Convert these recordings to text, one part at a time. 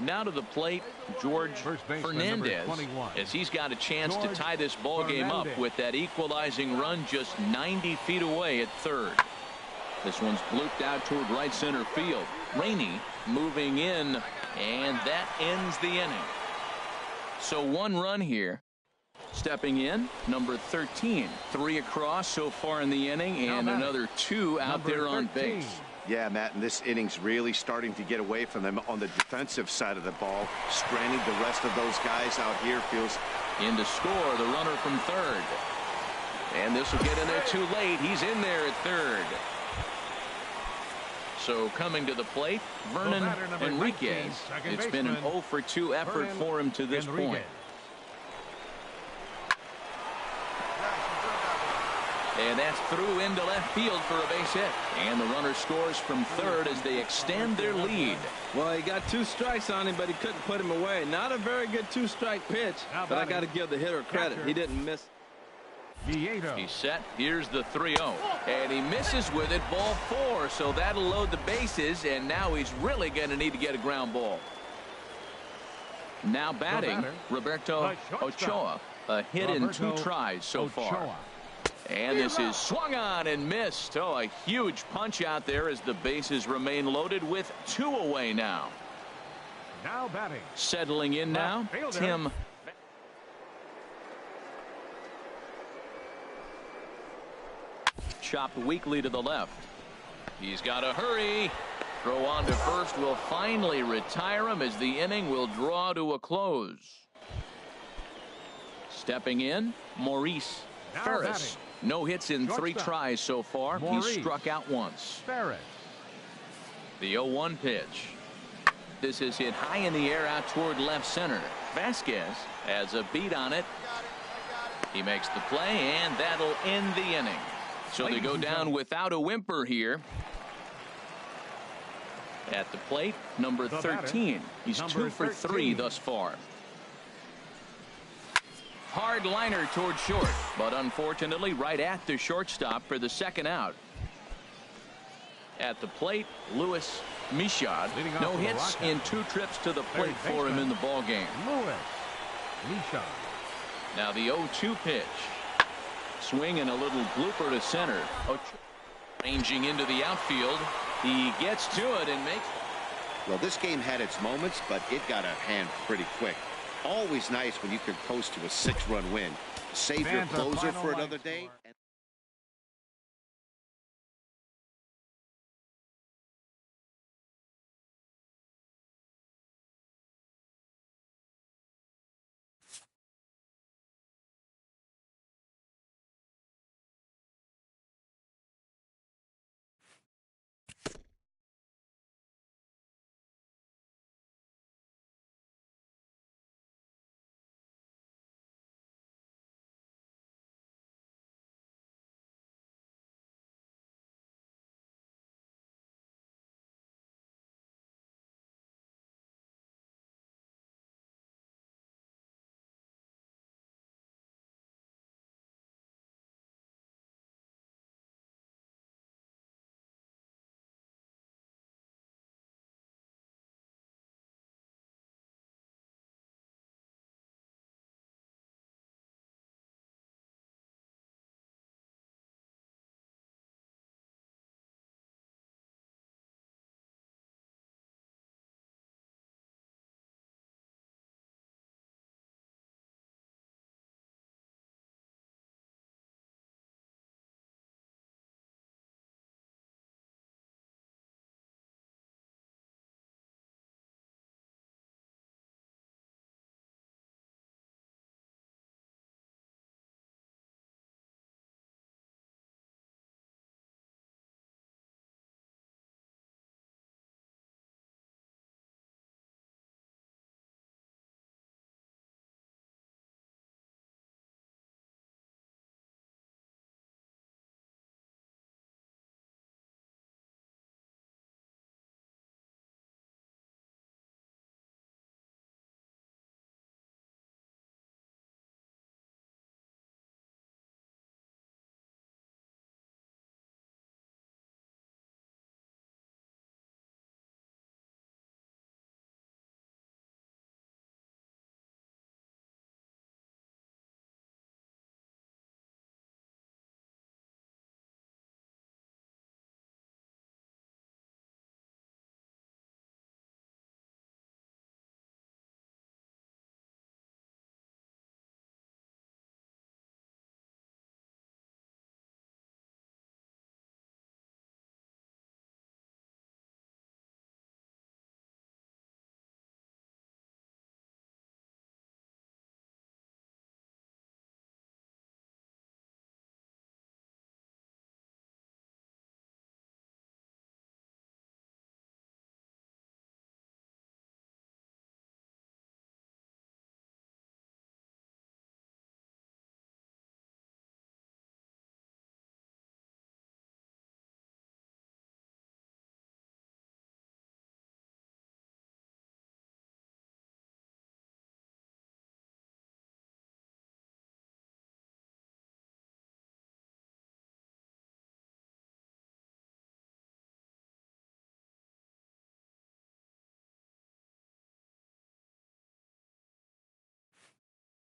Now to the plate, George Fernandez, as he's got a chance to tie this ball game up with that equalizing run just 90 feet away at third. This one's blooped out toward right center field. Rainey moving in, and that ends the inning. So 1 run here. Stepping in, number 13. 3 across so far in the inning, and another 2 out there on base. Yeah, Matt, and this inning's really starting to get away from them on the defensive side of the ball. Stranding the rest of those guys out here feels... In to score, the runner from third. And this will get in there too late. He's in there at third. So coming to the plate, Vernon Enriquez. It's been an 0 for 2 effort for him to this point. And that's through into left field for a base hit. And the runner scores from third as they extend their lead. Well, he got 2 strikes on him, but he couldn't put him away. Not a very good 2-strike pitch, but I got to give the hitter credit. He didn't miss. He's set. Here's the 3-0. And he misses with it, ball 4. So that'll load the bases, and now he's really going to need to get a ground ball. Now batting, Roberto Ochoa. A hit in 2 tries so far. And this is swung on and missed. Oh, a huge punch out there as the bases remain loaded with 2 away now. Now batting. Settling in now, Tim. Chopped weakly to the left. He's got to hurry. Throw on to first will finally retire him as the inning will draw to a close. Stepping in, Maurice Ferris. No hits in 3 tries so far. He's struck out once. The 0-1 pitch. This is hit high in the air out toward left center. Vasquez has a beat on it. He makes the play, and that'll end the inning. So they go down without a whimper here. At the plate, number 13. He's 2 for 3 thus far. Hard liner toward short, but unfortunately right at the shortstop for the second out. At the plate, Luis Michad. No hits in 2 trips to the plate for him in the ball game. Now the 0-2 pitch. Swing and a little blooper to center. Ranging into the outfield. He gets to it and makes. Well, this game had its moments, but it got out of hand pretty quick. Always nice when you can coast to a 6-run win. Save your closer for another day.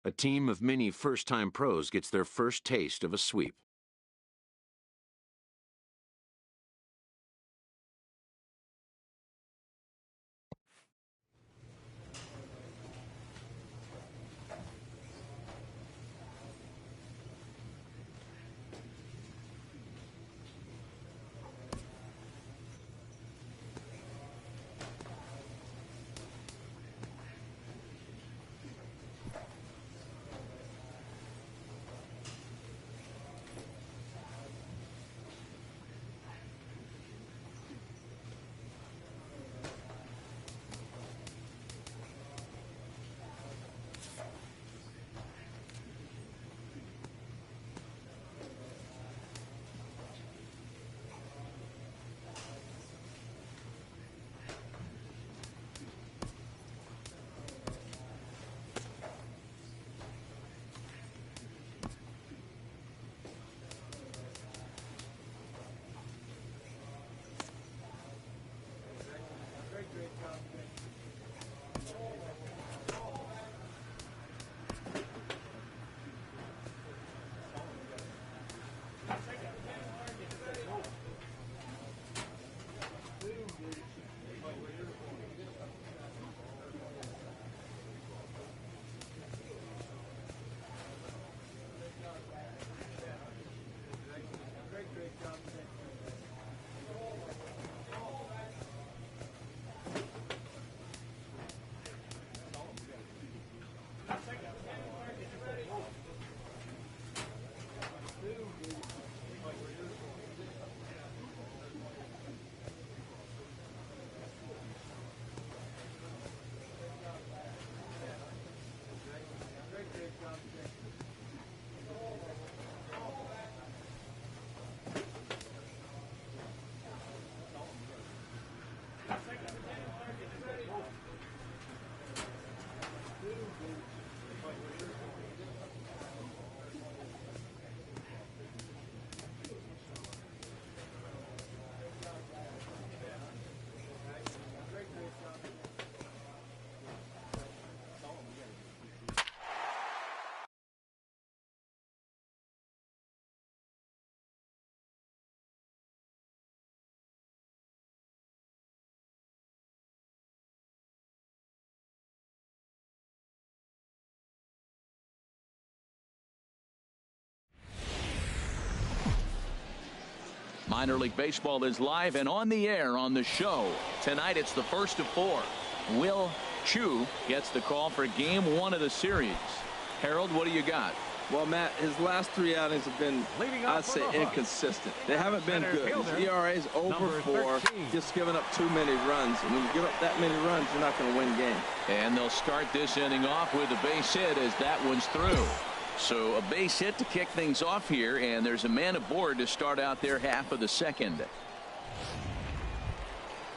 A team of many first-time pros gets their first taste of a sweep. Minor League Baseball is live and on the air on the show. Tonight it's the first of 4. Will Chu gets the call for game 1 of the series. Harold, what do you got? Well, Matt, his last 3 outings have been, I'd say, inconsistent. They haven't been good. His ERA is over 4, just giving up too many runs. And when you give up that many runs, you're not going to win games. And they'll start this inning off with a base hit as that one's through. So a base hit to kick things off here, and there's a man aboard to start out their half of the second.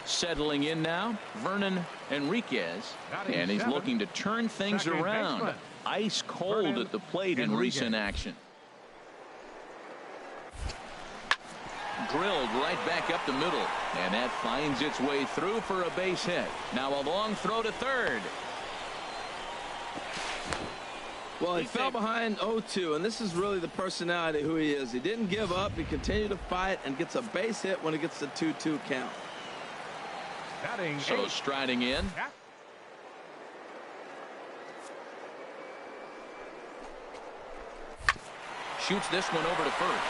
Settling in now, Vernon Enriquez, and he's looking to turn things around. Ice cold at the plate in recent action. Drilled right back up the middle, and that finds its way through for a base hit. Now a long throw to third. Well, he fell behind 0-2, and this is really the personality who he is. He didn't give up. He continued to fight and gets a base hit when he gets the 2-2 count. So striding in. Shoots this one over to first.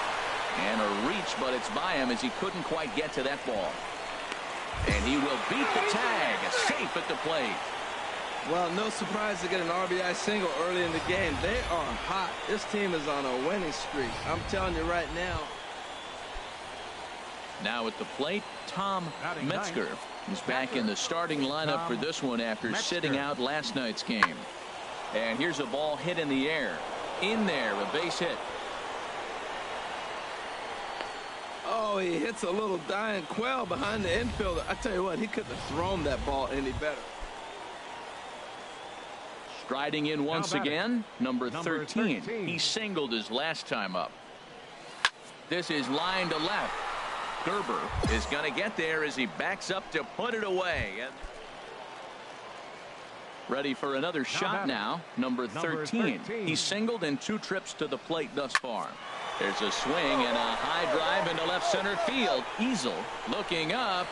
And a reach, but it's by him as he couldn't quite get to that ball. And he will beat the tag. Safe at the plate. Well, no surprise to get an RBI single early in the game. They are hot. This team is on a winning streak. I'm telling you right now. Now at the plate, Tom Metzger is back in the starting lineup for this one after sitting out last night's game. And here's a ball hit in the air. In there, a base hit. Oh, he hits a little dying quail behind the infielder. I tell you what, he couldn't have thrown that ball any better. Striding in once again, number 13. He singled his last time up. This is line to left. Gerber is going to get there as he backs up to put it away. And Ready for another shot now. Number 13. He's singled in 2 trips to the plate thus far. There's a swing and a high drive into left center field. Easel looking up.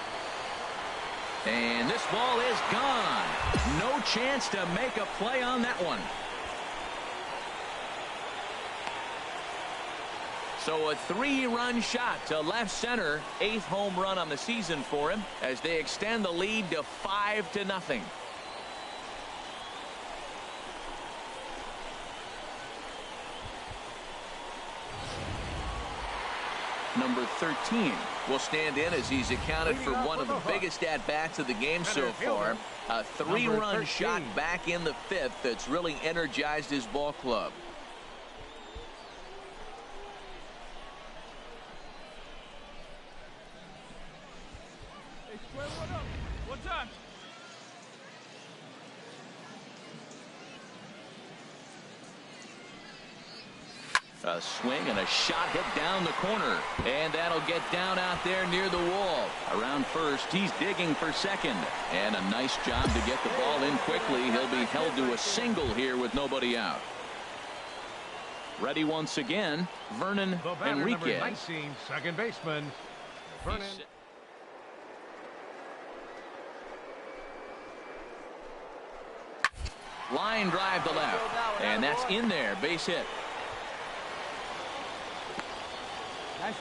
And this ball is gone. No chance to make a play on that one. So a 3-run shot to left center. 8th home run on the season for him as they extend the lead to 5-0. Number 13 will stand in as he's accounted for one of the biggest at-bats of the game so far. A 3-run shot back in the 5th that's really energized his ball club. Hey, Square, what up? What's up? A swing and a shot hit down the corner. And that'll get down out there near the wall. Around first, he's digging for second. And a nice job to get the ball in quickly. He'll be held to a single here with nobody out. Ready once again, Vernon Enriquez. Number 19, second baseman, Vernon. Line drive to left. And that's in there. Base hit.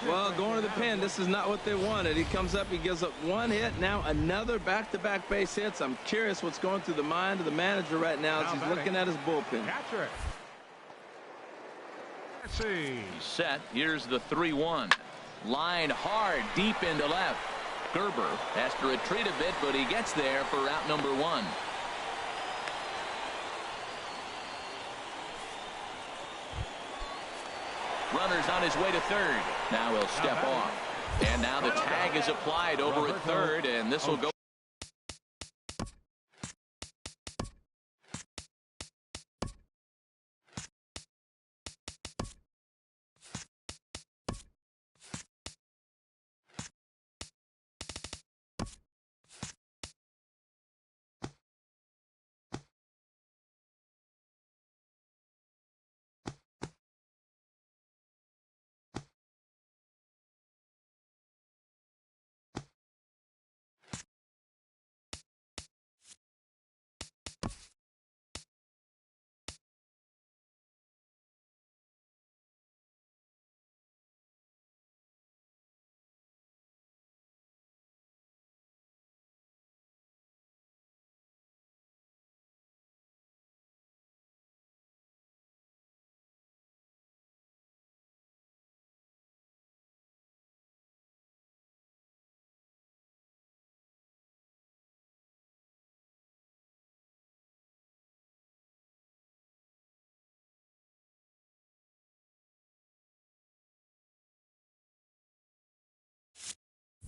Well, going to the pen, this is not what they wanted. He comes up, he gives up 1 hit, now another back-to-back base hits. I'm curious what's going through the mind of the manager right now as he's looking at his bullpen. Catcher. Let's see. He's set. Here's the 3-1. Line hard, deep into left. Gerber has to retreat a bit, but he gets there for out number 1. Runner's on his way to third. Now he'll step off. And now the tag is applied over at third, and this will go.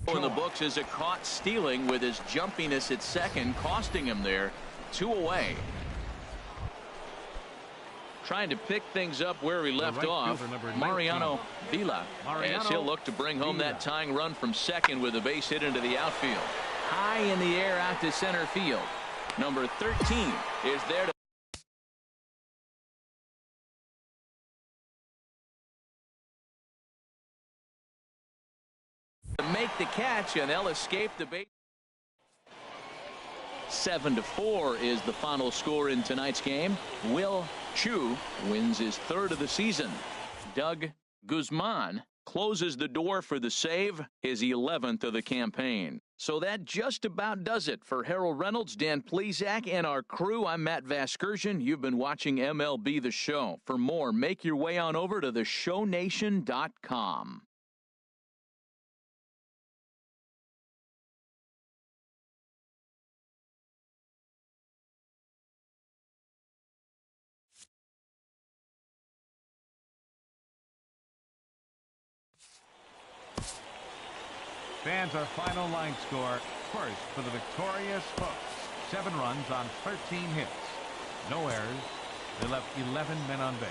In the books is a caught stealing with his jumpiness at second, costing him there. 2 away. Trying to pick things up where he left off. Mariano Vila, as he'll look to bring home that tying run from second with a base hit into the outfield. High in the air out to center field. Number 13 is there to make the catch, and they'll escape the base. 7-4 is the final score in tonight's game. Will Chu wins his 3rd of the season. Doug Guzman closes the door for the save, his 11th of the campaign. So that just about does it for Harold Reynolds, Dan Plesac, and our crew. I'm Matt Vasgersian. You've been watching MLB The Show. For more, make your way on over to theshownation.com. Fans, our final line score. First for the victorious Hooks. 7 runs on 13 hits. No errors. They left 11 men on base.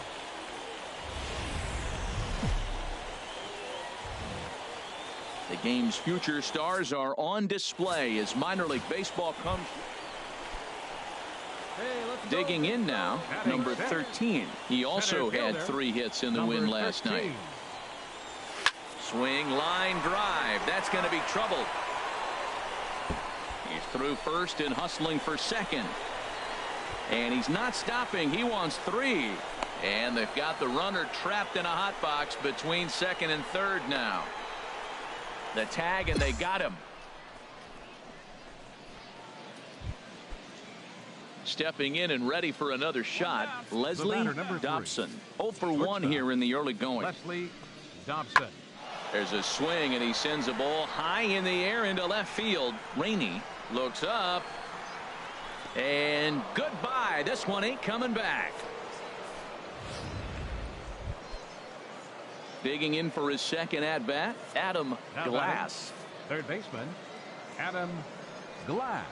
The game's future stars are on display as minor league baseball comes. Digging in now, number 13. He also had 3 hits in the win last night. Swing, line drive. That's going to be trouble. He's through first and hustling for second. And he's not stopping. He wants 3. And they've got the runner trapped in a hot box between second and third now. The tag, and they got him. Stepping in and ready for another shot, Leslie Dobson. 0 for 1 here in the early going. Leslie Dobson. There's a swing, and he sends a ball high in the air into left field. Rainey looks up, and goodbye. This one ain't coming back. Digging in for his second at-bat, Adam Glass. Third baseman, Adam Glass.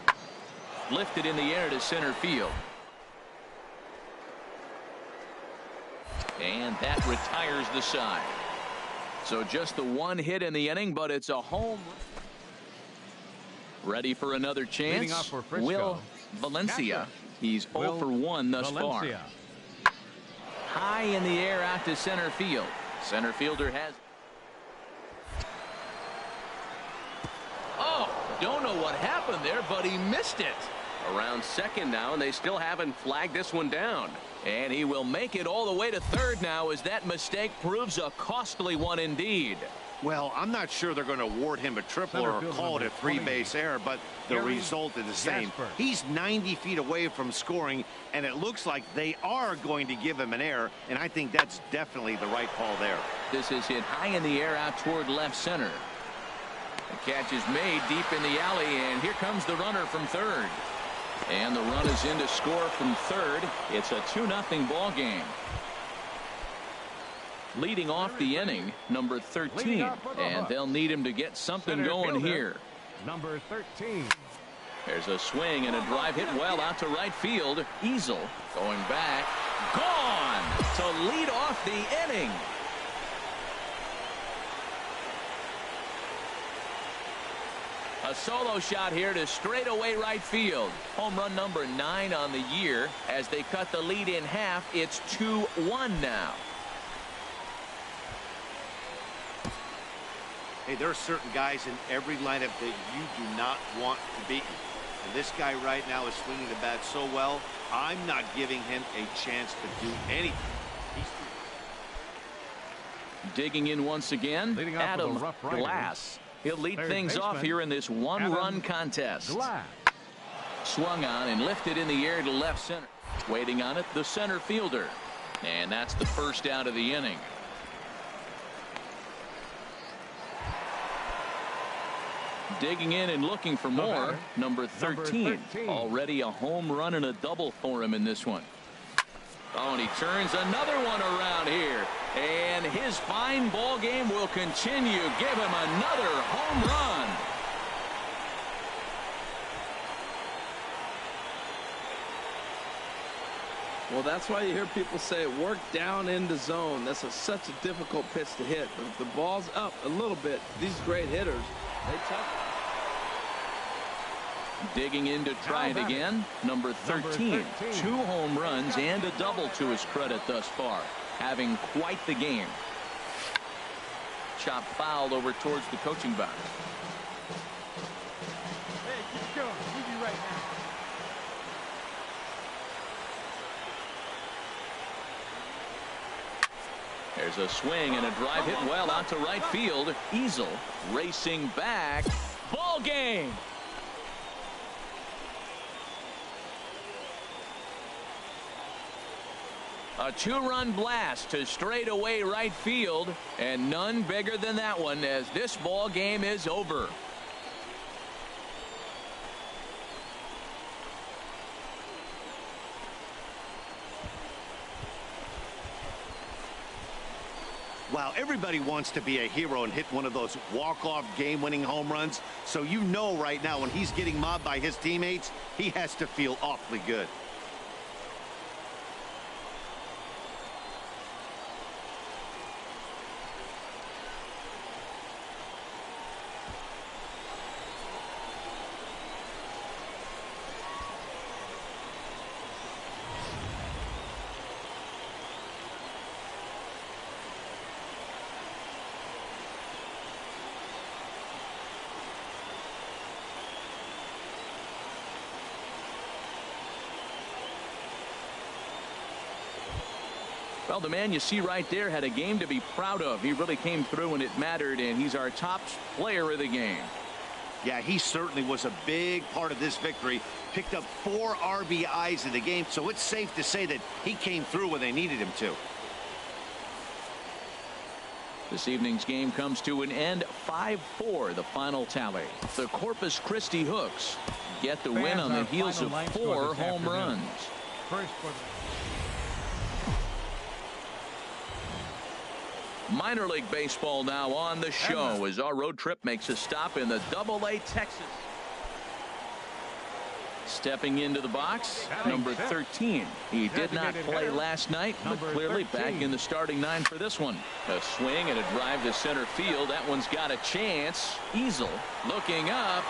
Lifted in the air to center field. And that retires the side. So just the 1 hit in the inning, but it's a home. Ready for another chance. For Will Valencia. He's 0 for 1 thus far. High in the air out to center field. Center fielder has. Oh, don't know what happened there, but he missed it. Around second now, and they still haven't flagged this one down. And he will make it all the way to third now, as that mistake proves a costly one indeed. Well, I'm not sure they're going to award him a triple or call it a 3-base error, but the result is the same. He's 90 feet away from scoring, and it looks like they are going to give him an error, and I think that's definitely the right call there. This is hit high in the air out toward left center. The catch is made deep in the alley, and here comes the runner from third. And the run is in to score from third. It's a 2-0 ball game. Leading off the inning, number 13, and they'll need him to get something going here. Number 13. There's a swing and a drive hit well out to right field. Easel going back, gone to lead off the inning. A solo shot here to straightaway right field. Home run number 9 on the year. As they cut the lead in half, it's 2-1 now. Hey, there are certain guys in every lineup that you do not want to beat. And this guy right now is swinging the bat so well, I'm not giving him a chance to do anything. Digging in once again, Adam Glass. He'll lead things off here in this 1-run contest. Glass. Swung on and lifted in the air to left center. Waiting on it, the center fielder. And that's the first out of the inning. Digging in and looking for more, number 13. Already a home run and a double for him in this one. Oh, and he turns another one around here. And his fine ball game will continue. Give him another home run. Well, that's why you hear people say work down in the zone. That's such a difficult pitch to hit. But if the ball's up a little bit, these great hitters, they touch it. Digging in to try it again, number 13. 2 home runs and a double to his credit thus far. Having quite the game. Chop fouled over towards the coaching box. Hey, keep going. We'll be right now. There's a swing and a drive hit well out to right field. Easel racing back. Ball game. A 2-run blast to straightaway right field, and none bigger than that one, as this ball game is over. Wow, everybody wants to be a hero and hit one of those walk-off game-winning home runs. So you know right now when he's getting mobbed by his teammates, he has to feel awfully good. Well, the man you see right there had a game to be proud of. He really came through when it mattered, and he's our top player of the game. Yeah, he certainly was a big part of this victory. Picked up 4 RBIs in the game, so it's safe to say that he came through when they needed him to. This evening's game comes to an end. 5-4, the final tally. The Corpus Christi Hooks get the win on the heels of 4 home runs. First for Minor League Baseball now on the show as our road trip makes a stop in the Double-A Texas. Stepping into the box, number 13. He did not play last night, but clearly back in the starting 9 for this one. A swing and a drive to center field. That one's got a chance. Easel looking up.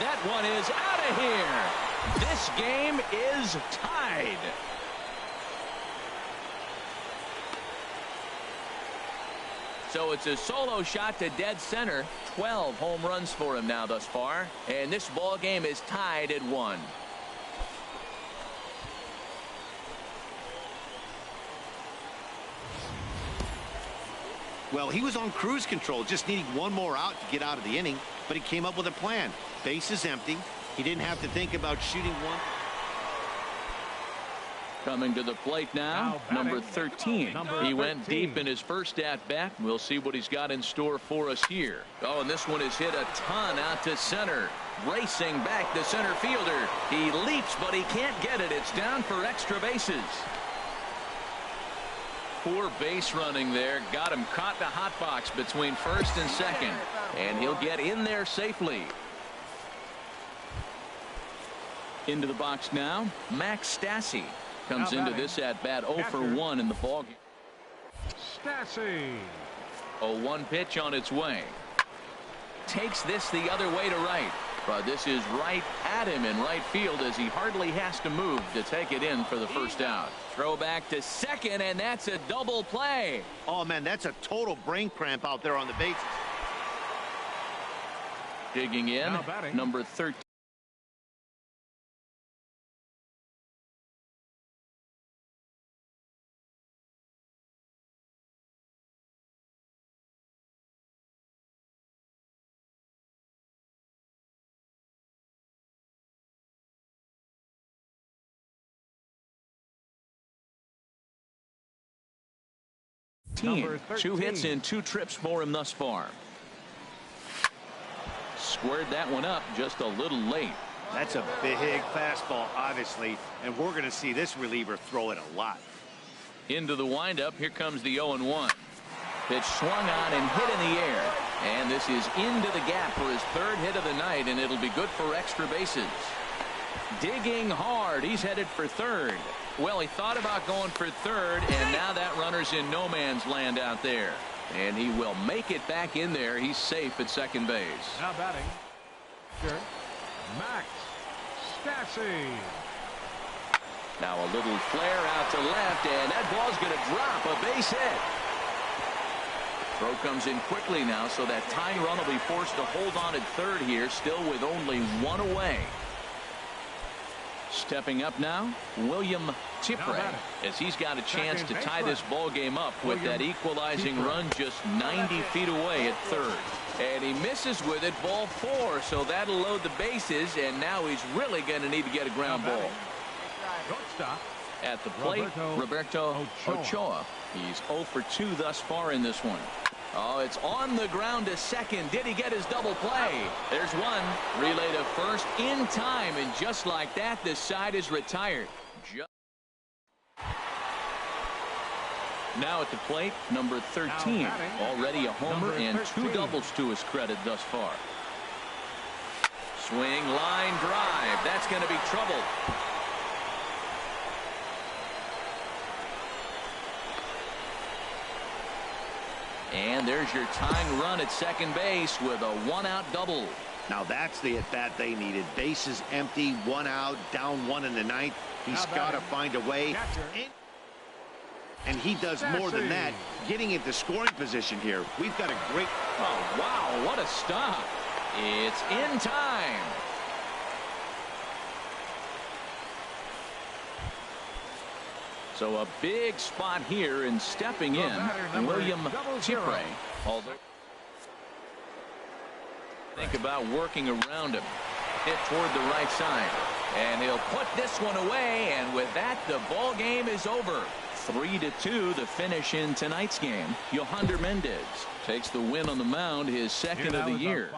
That one is out of here. This game is tied. So it's a solo shot to dead center. 12 home runs for him now thus far. And this ball game is tied at 1. Well, he was on cruise control, just needing one more out to get out of the inning. But he came up with a plan. Base is empty. He didn't have to think about shooting one. Coming to the plate now, number 13. He went deep in his first at-bat. We'll see what he's got in store for us here. Oh, and this one is hit a ton out to center. Racing back the center fielder. He leaps, but he can't get it. It's down for extra bases. Poor base running there. Got him caught in the hot box between first and second. And he'll get in there safely. Into the box now, Max Stassi. Comes into this at-bat 0 for 1 in the ballgame. Stassi. 0-1 pitch on its way. Takes this the other way to right. But this is right at him in right field as he hardly has to move to take it in for the first out. Throw back to second, and that's a double play. Oh, man, that's a total brain cramp out there on the bases. Digging in, number 13. Number 2 hits and 2 trips for him thus far. Squared that one up just a little late. That's a big fastball, obviously, and we're going to see this reliever throw it a lot. Into the windup, here comes the 0-1. Pitch swung on and hit in the air. And this is into the gap for his 3rd hit of the night, and it'll be good for extra bases. Digging hard. He's headed for 3rd. Well, he thought about going for 3rd, and now that runner's in no man's land out there. And he will make it back in there. He's safe at second base. Now batting, Max Stassi. Now a little flare out to left, and that ball's going to drop. A base hit. Throw comes in quickly now, so that tying run will be forced to hold on at 3rd here, still with only 1 away. Stepping up now, William Tipre, as he's got a chance to tie this ball game up with that equalizing run just 90 feet away at 3rd. And he misses with it, ball 4, so that'll load the bases, and now he's really going to need to get a ground ball. At the plate, Roberto Ochoa. He's 0 for 2 thus far in this one. Oh, it's on the ground to second. Did he get his double play? There's one. Relay to first in time, and just like that, this side is retired. Now at the plate, number 13. Already a homer and 2 doubles to his credit thus far. Swing, line drive. That's going to be trouble. And there's your tying run at second base with a 1-out double. Now that's the at-bat they needed. Bases empty, 1 out, down 1 in the 9th. He's got to find a way. And he does more than that, getting into scoring position here. We've got a great... Oh, wow, what a stop. It's in time. So a big spot here, and stepping in, William Chipre. Although think about working around him. Hit toward the right side. And he'll put this one away, and with that, the ball game is over. 3-2 the finish in tonight's game. Yohander Mendez takes the win on the mound, his second of the year.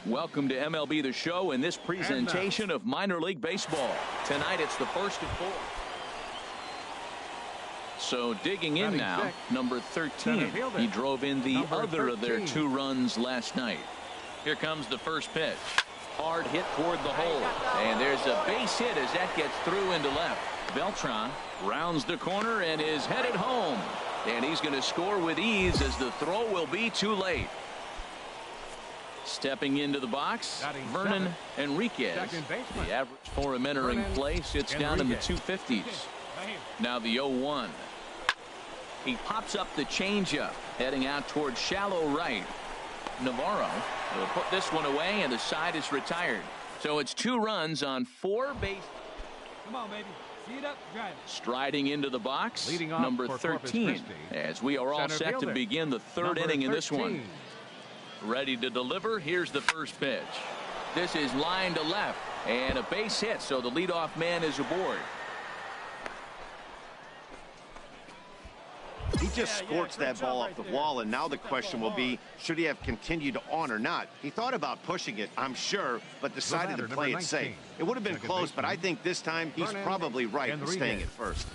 Welcome to MLB The Show in this presentation of minor league baseball. Tonight it's the first of 4. So digging in now, number 13. He drove in the other of their 2 runs last night. Here comes the first pitch. Hard hit toward the hole. And there's a base hit as that gets through into left. Beltran rounds the corner and is headed home. And he's going to score with ease as the throw will be too late. Stepping into the box, Vernon Enriquez. The average for him entering play sits down in the 250s. Now the 0-1. He pops up the changeup, heading out towards shallow right. Navarro will put this one away, and the side is retired. So it's 2 runs on 4 bases. Come on, baby. Tee it up, drive it. Striding into the box, Leading off number for Corpus 13, Christi, as we are all center set fielder, to begin the third number inning in this 13. one. Ready to deliver. Here's the first pitch. This is line to left, and a base hit, so the leadoff man is aboard. He just scorched that ball off the wall, and now the question will be, should he have continued on or not? He thought about pushing it, I'm sure, but decided to play it safe. It would have been close, but I think this time he's probably right in staying at first.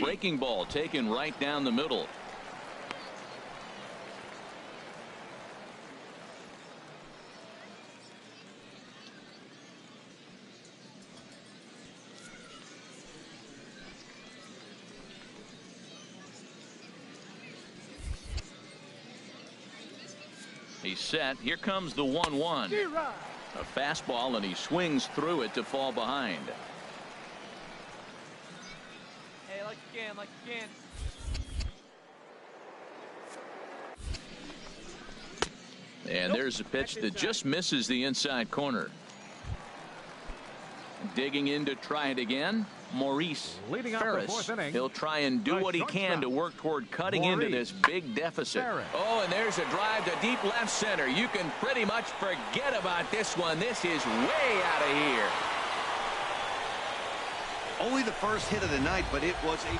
Breaking ball taken right down the middle. He's set. Here comes the 1-1. A fastball, and he swings through it to fall behind. Hey, like you can. And there's a pitch that just misses the inside corner. Digging in to try it again, Maurice Ferris. He'll try and do what he can to work toward cutting into this big deficit. Oh, and there's a drive to deep left center. You can pretty much forget about this one. This is way out of here. Only the first hit of the night, but it was a...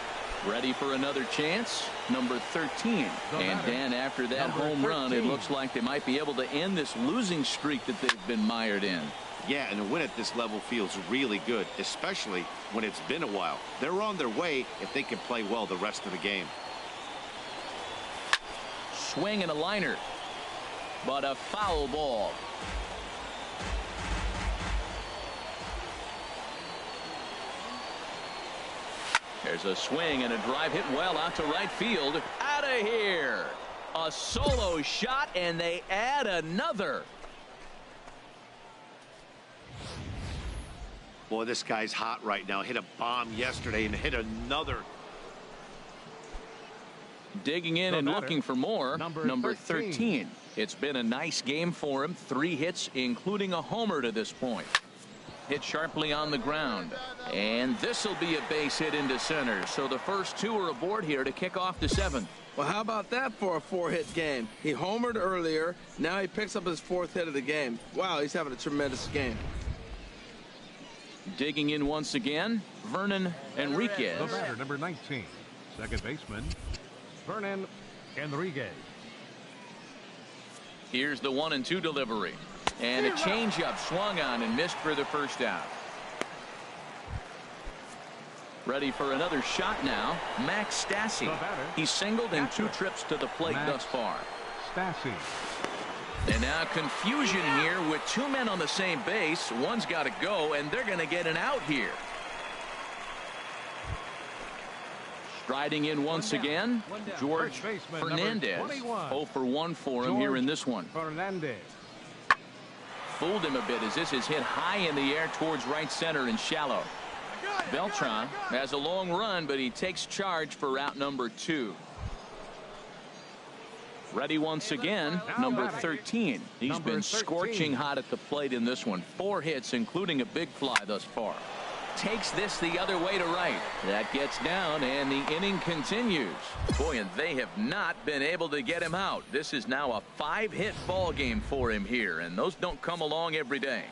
Ready for another chance, number 13. And Dan, after that home run, it looks like they might be able to end this losing streak that they've been mired in. Yeah, and a win at this level feels really good, especially when it's been a while. They're on their way if they can play well the rest of the game. Swing and a liner, but a foul ball. There's a swing and a drive hit well out to right field. Out of here. A solo shot, and they add another. Boy, this guy's hot right now. Hit a bomb yesterday and hit another. Digging in and looking for more, number 13. It's been a nice game for him. 3 hits, including a homer to this point. Hit sharply on the ground. And this will be a base hit into center. So the first 2 are aboard here to kick off the 7th. Well, how about that for a 4-hit game? He homered earlier. Now he picks up his 4th hit of the game. Wow, he's having a tremendous game. Digging in once again, Vernon Enriquez. The batter, number 19, second baseman, Vernon Enriquez. Here's the 1-2 delivery. And a changeup swung on and missed for the first out. Ready for another shot now, Max Stassi. He's singled in 2 trips to the plate thus far. Stassi. And now confusion here with 2 men on the same base. One's got to go, and they're going to get an out here. Striding in once again, George Fernandez. 0 for 1 for him here in this one. Fernandez. Fooled him a bit as this is hit high in the air towards right center and shallow. Beltran has a long run, but he takes charge for route number 2. Ready once again, number 13. He's been scorching hot at the plate in this one. 4 hits, including a big fly thus far. Takes this the other way to right. That gets down, and the inning continues. Boy, and they have not been able to get him out. This is now a 5-hit ball game for him here, and those don't come along every day.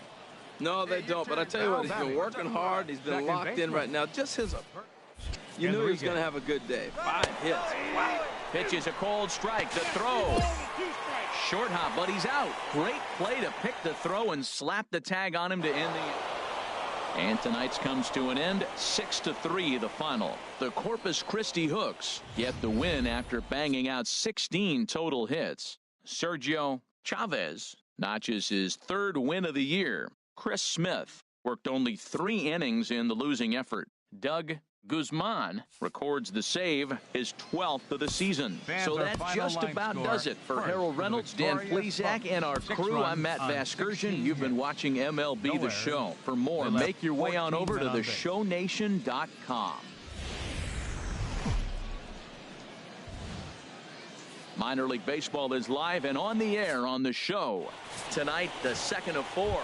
No, they don't. But I tell you what, he's been working hard. He's been locked in right now. Just his... You knew he was going to have a good day. 5 hits. Wow. Pitch is a cold strike. The throw. Short hop, but he's out. Great play to pick the throw and slap the tag on him to end the... And tonight's comes to an end. 6-3 the final. The Corpus Christi Hooks get the win after banging out 16 total hits. Sergio Chavez notches his 3rd win of the year. Chris Smith worked only 3 innings in the losing effort. Doug Guzman records the save, his 12th of the season. So that just about does it for Harold Reynolds, Dan Plesac, and our crew. I'm Matt Vasgersian. You've been watching MLB The Show. For more, make your way on over to theshownation.com. Minor League Baseball is live and on the air on The Show. Tonight, the 2nd of 4.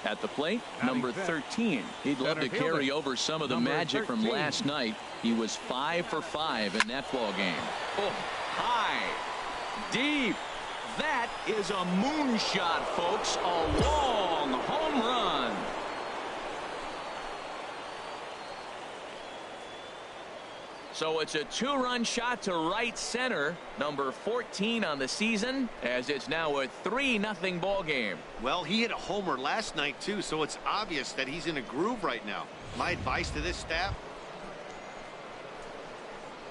At the plate, number 13. He'd love to carry over some of the magic from last night. He was 5 for 5 in that ball game. Oh, high, deep. That is a moonshot, folks. A long home run. So it's a 2-run shot to right center, number 14 on the season, as it's now a 3-0 ball game. Well, he hit a homer last night, too, so it's obvious that he's in a groove right now. My advice to this staff?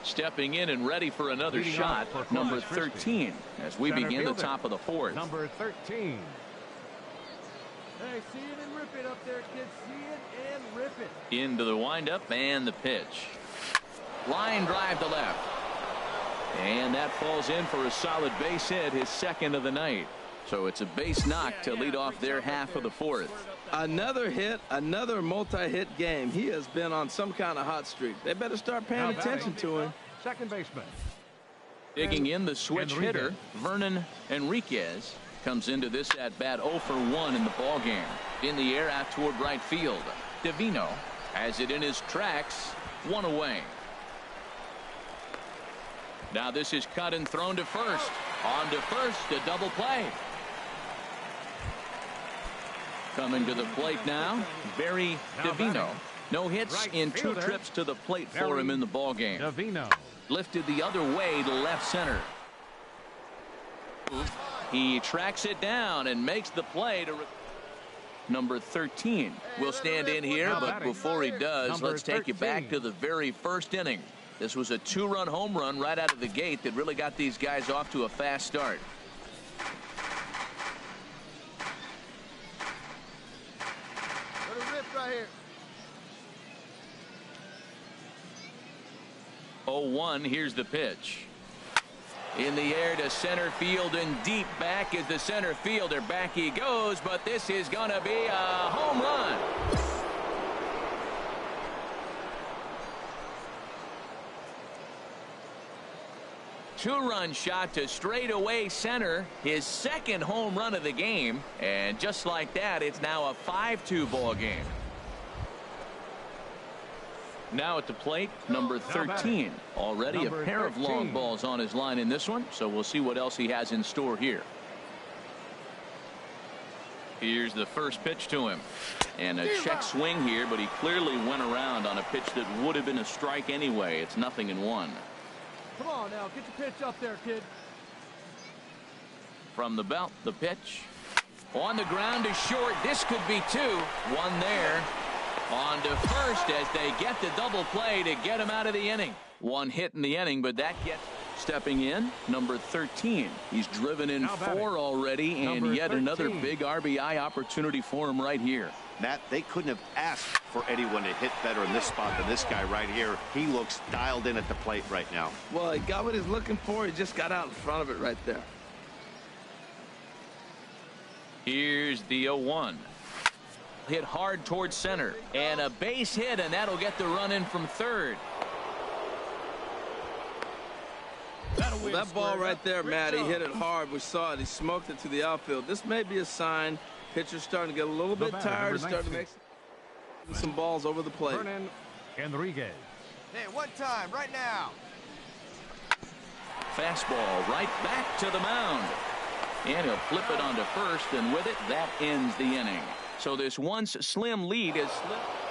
Stepping in and ready for another shot, number 13, as we begin the top of the 4th. Number 13. Hey, see it and rip it up there, kids. See it and rip it. Into the windup and the pitch. Line drive to left. And that falls in for a solid base hit, his second of the night. So it's a base knock to lead off their half of the 4th. Another hit, another multi-hit game. He has been on some kind of hot streak. They better start paying attention to him. Second baseman. Digging in the switch hitter, Vernon Enriquez comes into this at bat 0 for 1 in the ball game. In the air out toward right field. Divino has it in his tracks, 1 away. Now this is cut and thrown to first. On to first, a double play. Coming to the plate now, Barry Divino. No hits in 2 trips to the plate for him in the ball game. Divino. Lifted the other way to left center. He tracks it down and makes the play to number 13. Will stand in here, but before he does, let's take you back to the very first inning. This was a 2-run home run right out of the gate that really got these guys off to a fast start. Let it rip right here. 0-1, here's the pitch. In the air to center field and deep back is the center fielder. Back he goes, but this is going to be a home run. Two-run shot to straightaway center, his second home run of the game, and just like that, it's now a 5-2 ball game. Now at the plate, number 13. Already a pair of long balls on his line in this one, so we'll see what else he has in store here. Here's the first pitch to him. And a check swing here, but he clearly went around on a pitch that would have been a strike anyway. It's 0-1. Come on now, get your pitch up there, kid. From the belt, the pitch. On the ground is short. This could be 2. One there. On to first as they get the double play to get him out of the inning. One hit in the inning, but that gets stepping in, number 13. He's driven in 4 already, and yet another big RBI opportunity for him right here. Matt, they couldn't have asked for anyone to hit better in this spot than this guy right here. He looks dialed in at the plate right now. Well, he got what he's looking for. He just got out in front of it right there. Here's the 0-1. Hit hard towards center. And a base hit, and that'll get the run in from third. Well, that ball right there, Matt, he hit it hard. We saw it. He smoked it to the outfield. This may be a sign. Pitcher's starting to get a little bit tired. Starting to make some balls over the plate. Vernon Enriquez. Hey, one time, right now. Fastball right back to the mound. And he'll flip it onto first, and with it, that ends the inning. So this once slim lead is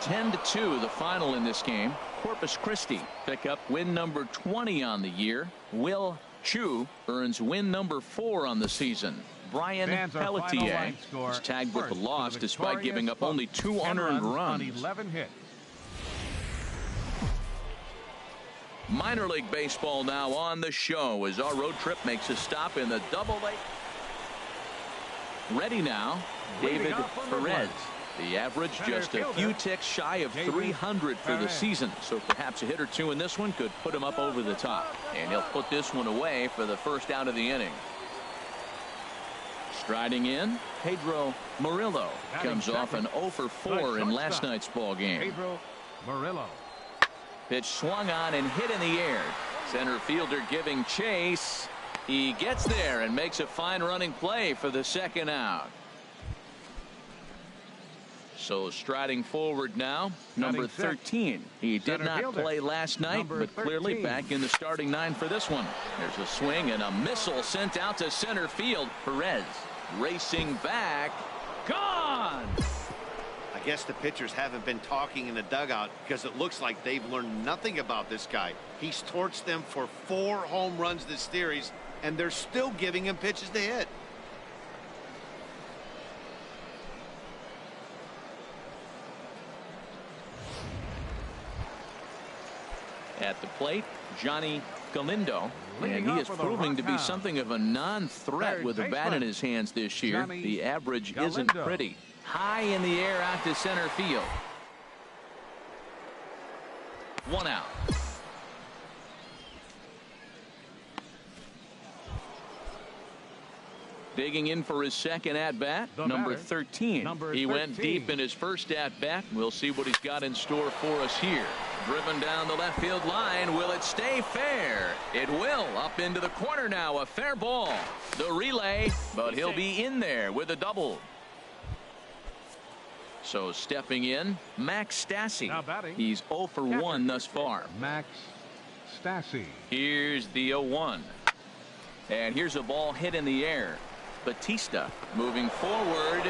10-2, the final in this game. Corpus Christi pick up win number 20 on the year. Will Chu earns win number 4 on the season. Brian Pelletier is tagged with the loss despite giving up only 2 unearned runs. 11 hits. Minor League Baseball now on the show as our road trip makes a stop in the Double-A. Ready now, David Perez. The average just a few ticks shy of 300 for the season, so perhaps a hit or 2 in this one could put him up over the top. And he'll put this one away for the first out of the inning. Striding in, Pedro Murillo comes off an 0 for 4 in last night's ball game. Pedro Murillo. Pitch swung on and hit in the air. Center fielder giving chase. He gets there and makes a fine running play for the second out. So striding forward now, number 13. He did not play last night, but clearly back in the starting 9 for this one. There's a swing and a missile sent out to center field. Perez racing back. Gone! I guess the pitchers haven't been talking in the dugout because it looks like they've learned nothing about this guy. He's torched them for 4 home runs this series, and they're still giving him pitches to hit. At the plate, Johnny Galindo, and he is proving to be something of a non-threat with the bat in his hands this year. The average isn't pretty. High in the air out to center field. 1 out. Digging in for his second at-bat, number 13. He went deep in his first at-bat. We'll see what he's got in store for us here. Driven down the left field line. Will it stay fair? It will. Up into the corner now. A fair ball. The relay, but he'll be in there with a double. So stepping in, Max Stassi. He's 0 for 1 thus far. Max Stassi. Here's the 0-1. And here's a ball hit in the air. Batista moving forward,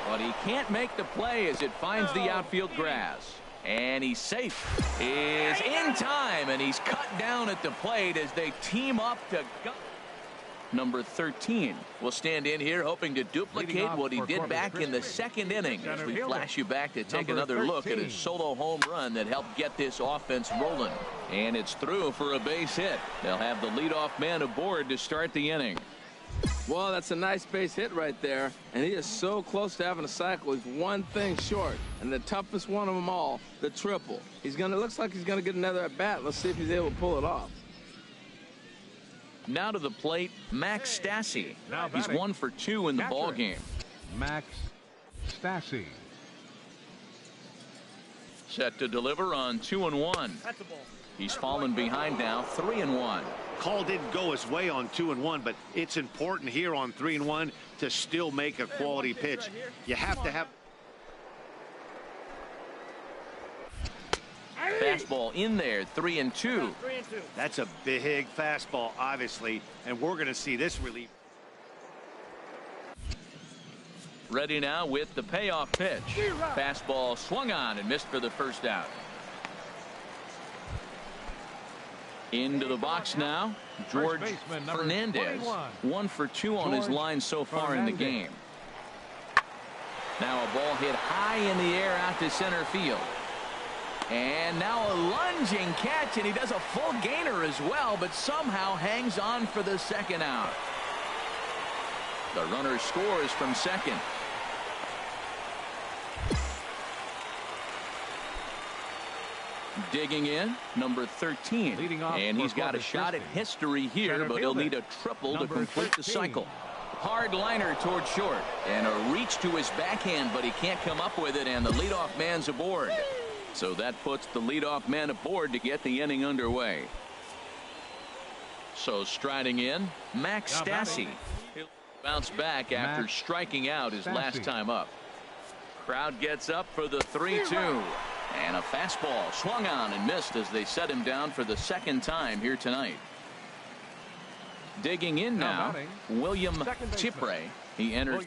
but he can't make the play as it finds the outfield grass. And he's safe. Is in time, and he's cut down at the plate as they team up to go. Number 13 will stand in here hoping to duplicate what he did back in the second inning. As we flash you back to take another look at his solo home run that helped get this offense rolling. And it's through for a base hit. They'll have the leadoff man aboard to start the inning. Well, that's a nice base hit right there, and he is so close to having a cycle. He's one thing short, and the toughest one of them all, the triple. Looks like he's gonna get another at bat. Let's see if he's able to pull it off. Now to the plate, Max Stassi. He's 1 for 2 in the ball game. Max Stassi. Set to deliver on 2-1. He's fallen behind now, 3-1. Call didn't go his way on 2-1, but it's important here on 3-1 to still make a quality pitch. You have to have. Fastball in there, 3-2. That's a big fastball, obviously, and we're going to see this relief. Ready now with the payoff pitch. Fastball swung on and missed for the first out. Into the box now, George Fernandez. 1 for 2 on his line so far in the game. Now a ball hit high in the air out to center field. And now a lunging catch, and he does a full gainer as well, but somehow hangs on for the second out. The runner scores from second. Digging in, number 13. And he's got a shot at history here, but he'll need a triple to complete the cycle. Hard liner toward short, and a reach to his backhand, but he can't come up with it, and the leadoff man's aboard. So that puts the leadoff man aboard to get the inning underway. So striding in, Max Stassi. He'll bounce back after striking out his last time up. Crowd gets up for the 3-2. And a fastball swung on and missed as they set him down for the second time here tonight. Digging in now, William Chipre. He enters.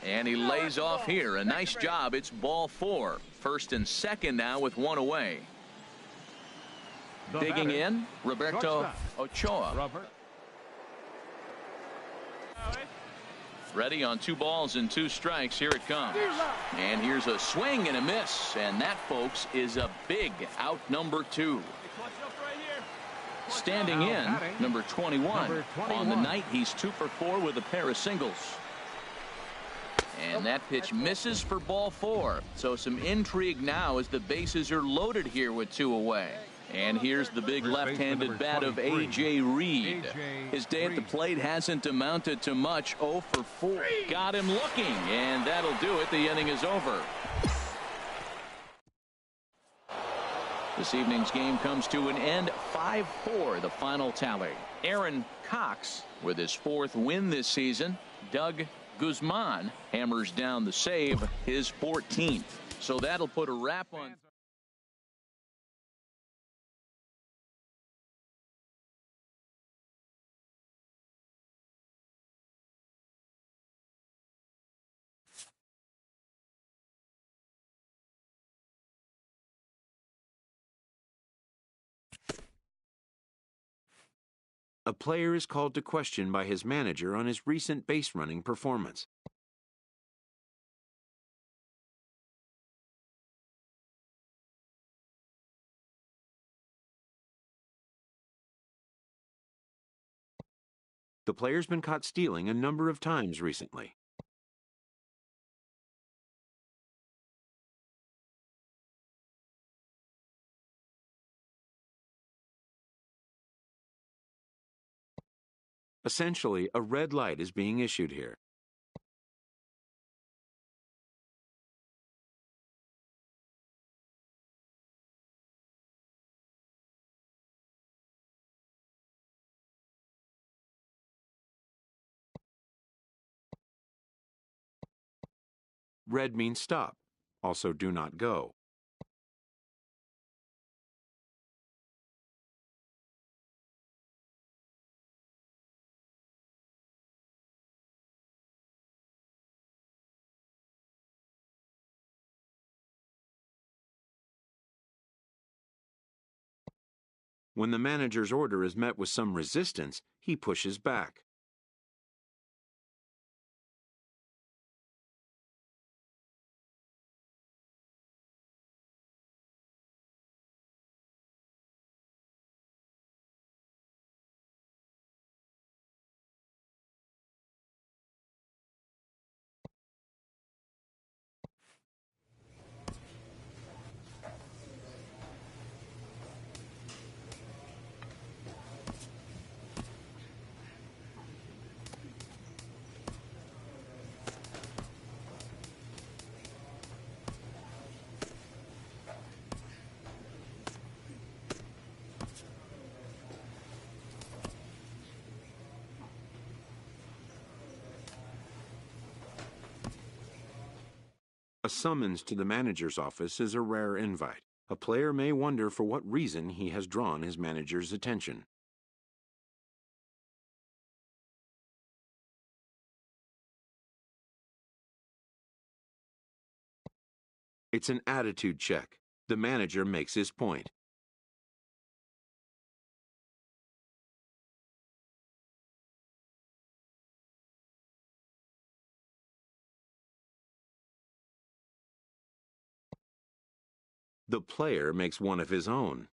And he lays off here. A nice job. It's ball 4. First and second now with 1 away. Digging in, Roberto Ochoa. Ready on 2 balls and 2 strikes. Here it comes. And here's a swing and a miss. And that, folks, is a big out, number 2. Standing in, number 21. On the night, he's 2 for 4 with a pair of singles. And that pitch misses for ball 4. So some intrigue now as the bases are loaded here with 2 away. And here's the big left-handed bat of A.J. Reed. His day at the plate hasn't amounted to much. 0 for 4. Got him looking, and that'll do it. The inning is over. This evening's game comes to an end. 5-4, the final tally. Aaron Cox with his 4th win this season. Doug Guzman hammers down the save, his 14th. So that'll put a wrap on. A player is called to question by his manager on his recent base running performance. The player's been caught stealing a number of times recently. Essentially, a red light is being issued here. Red means stop. Also, do not go. When the manager's order is met with some resistance, he pushes back. A summons to the manager's office is a rare invite. A player may wonder for what reason he has drawn his manager's attention. It's an attitude check. The manager makes his point. The player makes one of his own.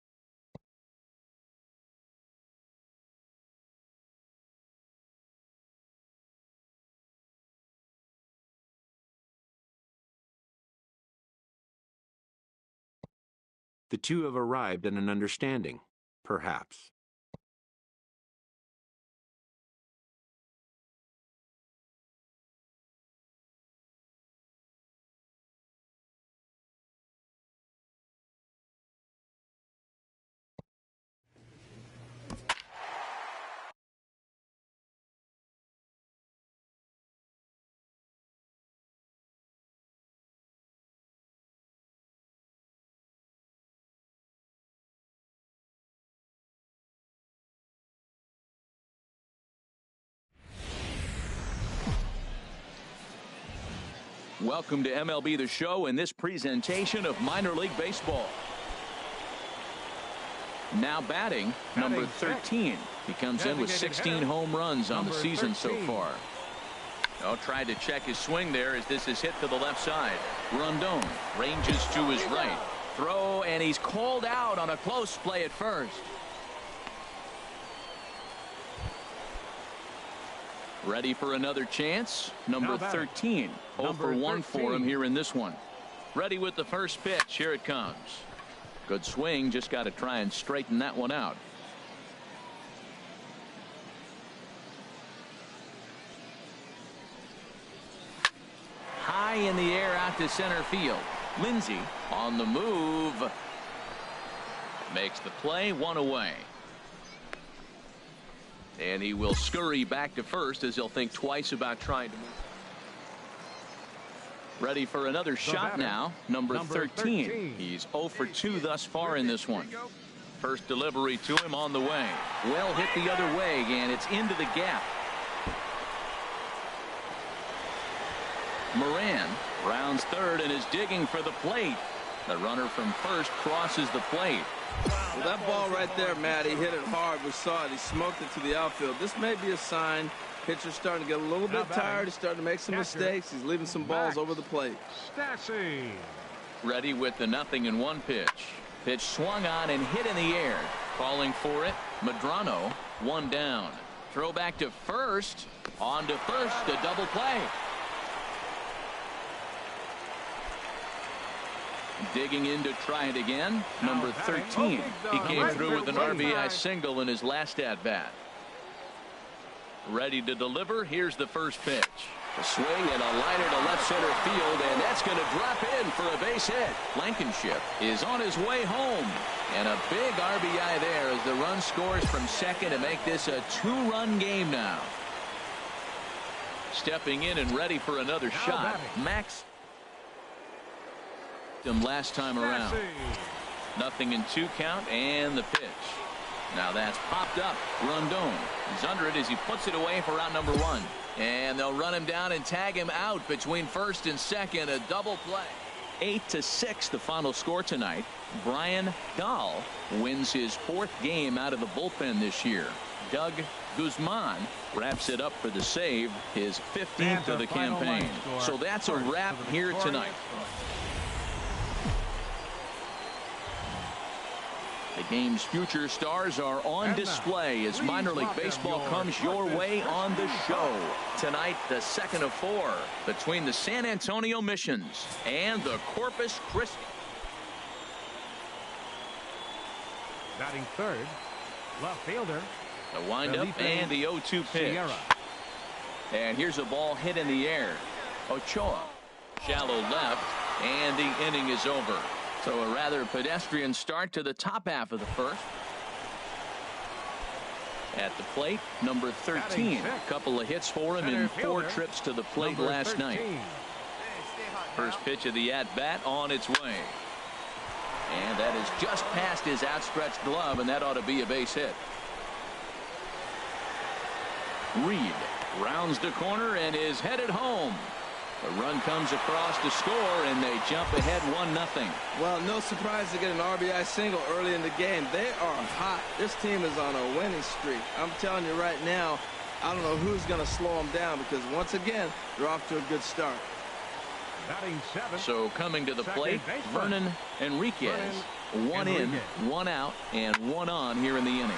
The two have arrived at an understanding, perhaps. Welcome to MLB The Show and this presentation of minor league baseball. Now batting, number 13. He comes in with 16 home runs on the season so far. Oh, tried to check his swing there as this is hit to the left side. Rondon ranges to his right. Throw, and he's called out on a close play at first. Ready for another chance. Number 13. 0 for 1 for him here in this one. Ready with the first pitch. Here it comes. Good swing. Just got to try and straighten that one out. High in the air out to center field. Lindsey on the move. Makes the play, one away. And he will scurry back to first as he'll think twice about trying to move. Ready for another shot now. Number 13. He's 0 for 2 thus far in this one. First delivery to him on the way. Well hit the other way, and it's into the gap. Moran rounds third and is digging for the plate. The runner from first crosses the plate. Well, that ball right there, Matt, he hit it hard. We saw it. He smoked it to the outfield. This may be a sign. Pitcher's starting to get a little bit tired. He's starting to make some mistakes. He's leaving some balls over the plate. Stassi. Ready with the 0-1 pitch. Pitch swung on and hit in the air. Calling for it, Medrano. 1 down. Throw back to first. On to first, a double play. Digging in to try it again. Number 13. He came through with an RBI single in his last at-bat. Ready to deliver. Here's the first pitch. A swing and a liner to left center field, and that's going to drop in for a base hit. Blankenship is on his way home, and a big RBI there as the run scores from second to make this a 2-run game now. Stepping in and ready for another shot. Max him last time around. 0-2 count, and the pitch. Now that's popped up. Rondon is under it as he puts it away for out number 1. And they'll run him down and tag him out between first and second. A double play. 8-6 the final score tonight. Brian Dahl wins his 4th game out of the bullpen this year. Doug Guzman wraps it up for the save, his 15th of the campaign. So that's a wrap here tonight. The game's future stars are on display as minor league baseball comes your way on the show. Tonight, the 2nd of 4 between the San Antonio Missions and the Corpus Christi. Batting third, left fielder. The windup and the 0-2 pitch. And here's a ball hit in the air. Ochoa. Shallow left, and the inning is over. So a rather pedestrian start to the top half of the first. At the plate, number 13. A couple of hits for him in 4 trips to the plate last night. First pitch of the at-bat on its way. And that is just past his outstretched glove, and that ought to be a base hit. Reed rounds the corner and is headed home. The run comes across to score, and they jump ahead 1-0. Well, no surprise to get an RBI single early in the game. They are hot. This team is on a winning streak. I'm telling you right now, I don't know who's going to slow them down because, once again, they're off to a good start. So coming to the plate, Vernon Enriquez. 1 in, 1 out, and 1 on here in the inning.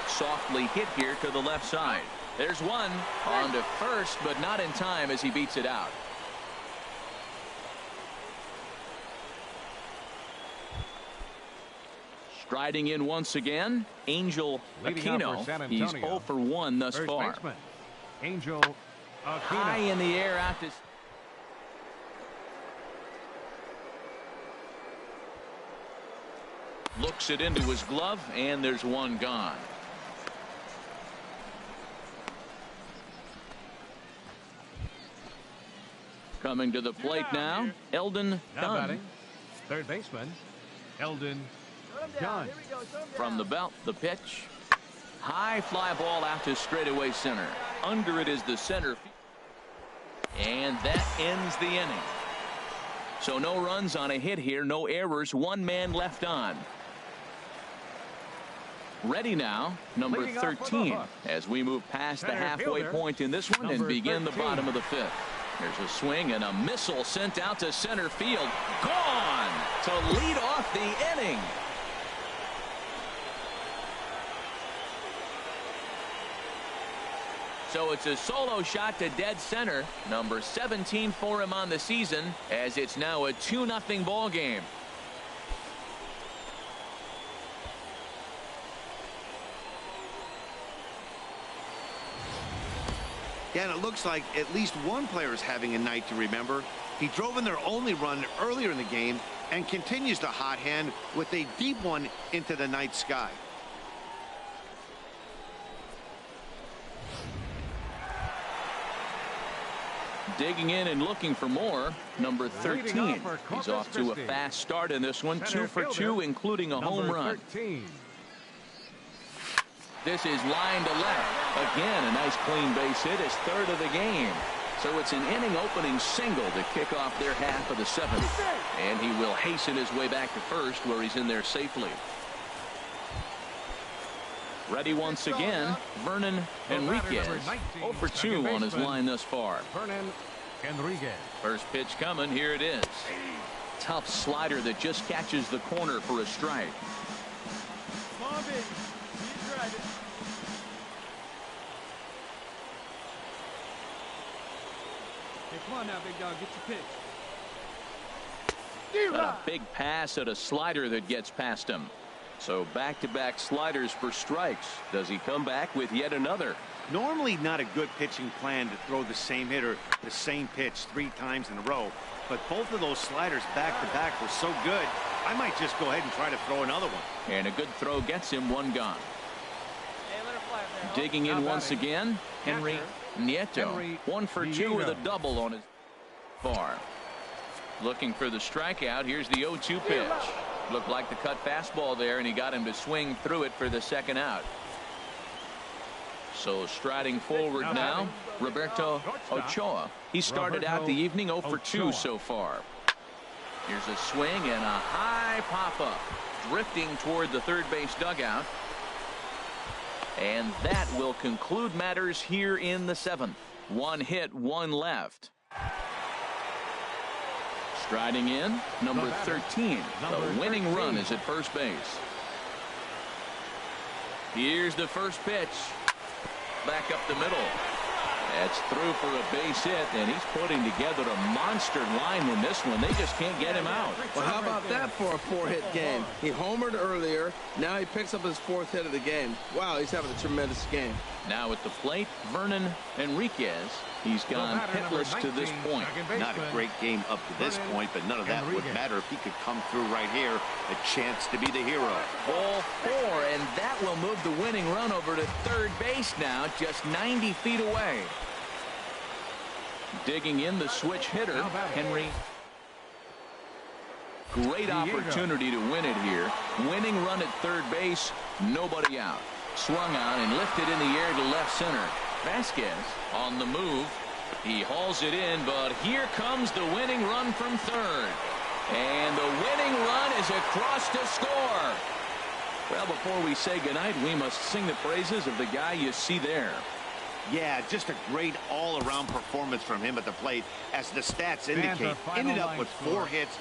Softly hit here to the left side. There's one on to first, but not in time as he beats it out. Striding in once again, Angel Aquino. He's 0 for 1 thus far. Angel Aquino. High in the air out to... Looks it into his glove, and there's one gone. Coming to the plate now, Eldon Dunn. Third baseman, Eldon Dunn. From the belt, the pitch. High fly ball out to straightaway center. Under it is the center. And that ends the inning. So no runs on a hit here, no errors, 1 man left on. Ready now, number 13, as we move past the halfway point in this one and begin the bottom of the 5th. There's a swing and a missile sent out to center field. Gone to lead off the inning. So it's a solo shot to dead center. Number 17 for him on the season, as it's now a 2-0 ball game. Yeah, and it looks like at least one player is having a night to remember. He drove in their only run earlier in the game and continues the hot hand with a deep one into the night sky. Digging in and looking for more, number 13. He's off to a fast start in this one, 2 for 2, including a home run. This is line to left. Again, a nice clean base hit, his third of the game. So it's an inning opening single to kick off their half of the 7th. And he will hasten his way back to first, where he's in there safely. Ready once again, Vernon Enriquez. 0 for 2 on his line thus far. First pitch coming, here it is. Tough slider that just catches the corner for a strike. Come on, baby. Keep driving. Hey, come on now, big dog. Get your pitch. Got a big pass at a slider that gets past him. So back-to-back sliders for strikes. Does he come back with yet another? Normally not a good pitching plan to throw the same hitter the same pitch 3 times in a row. But both of those sliders back-to-back were so good, I might just go ahead and try to throw another one. And a good throw gets him 1 gone. Hey, let her fly there. Digging in once again, Henry Nieto. 1 for 2 with a double on his bar. Looking for the strikeout. Here's the 0-2 pitch. Looked like the cut fastball there, and he got him to swing through it for the second out. So striding forward now, Roberto Ochoa. He started out the evening 0 for 2 so far. Here's a swing and a high pop-up. Drifting toward the third base dugout. And that will conclude matters here in the 7th. 1 hit, 1 left. Striding in, number 13. The winning run is at first base. Here's the first pitch. Back up the middle. That's through for a base hit, and he's putting together a monster line in this one. They just can't get him out. Well, how about that for a 4-hit game? He homered earlier. Now he picks up his 4th hit of the game. Wow, he's having a tremendous game. Now at the plate, Vernon Enriquez. He's gone hitless to this point. Not a great game up to this point, but none of that would matter if he could come through right here. A chance to be the hero. Ball 4, and that will move the winning run over to third base now, just 90 feet away. Digging in the switch hitter, Henry. Great opportunity to win it here. Winning run at third base, nobody out. Swung on and lifted in the air to left center. Vasquez on the move. He hauls it in, but here comes the winning run from third. And the winning run is across to score. Well, before we say goodnight, we must sing the praises of the guy you see there. Yeah, just a great all-around performance from him at the plate. As the stats indicate, ended up with 4 hits.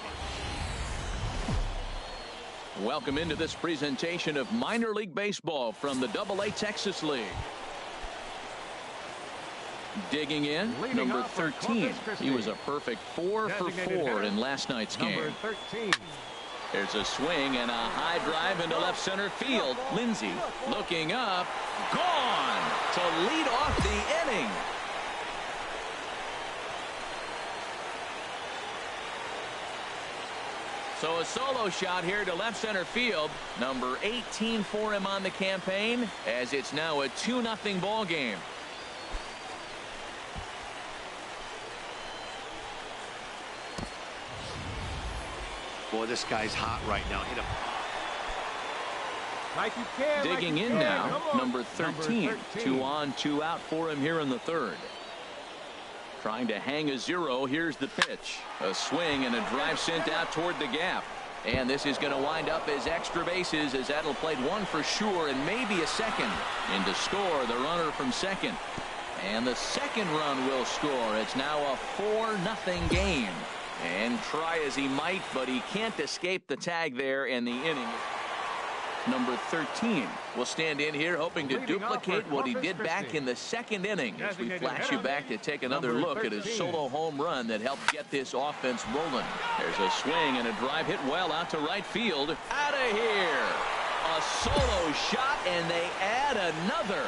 Welcome into this presentation of minor league baseball from the AA Texas League. Digging in, number 13. He was a perfect 4 for 4 in last night's game. There's a swing and a high drive into left center field. Lindsey looking up, gone to lead off the inning. So a solo shot here to left center field. Number 18 for him on the campaign, as it's now a 2-0 ball game. Boy, this guy's hot right now. Hit him. Like you can, Digging in now, number 13. 2 on, 2 out for him here in the third. Trying to hang a 0. Here's the pitch. A swing and a drive sent out toward the gap. And this is going to wind up as extra bases, as that'll play 1 for sure and maybe a second. And to score, the runner from second. And the second run will score. It's now a 4-0 game. And try as he might, but he can't escape the tag there, and the inning. Number 13 will stand in here hoping to duplicate what he did back in the second inning, as we flash you back to take another look at his solo home run that helped get this offense rolling. There's a swing and a drive hit well out to right field. Out of here. A solo shot, and they add another.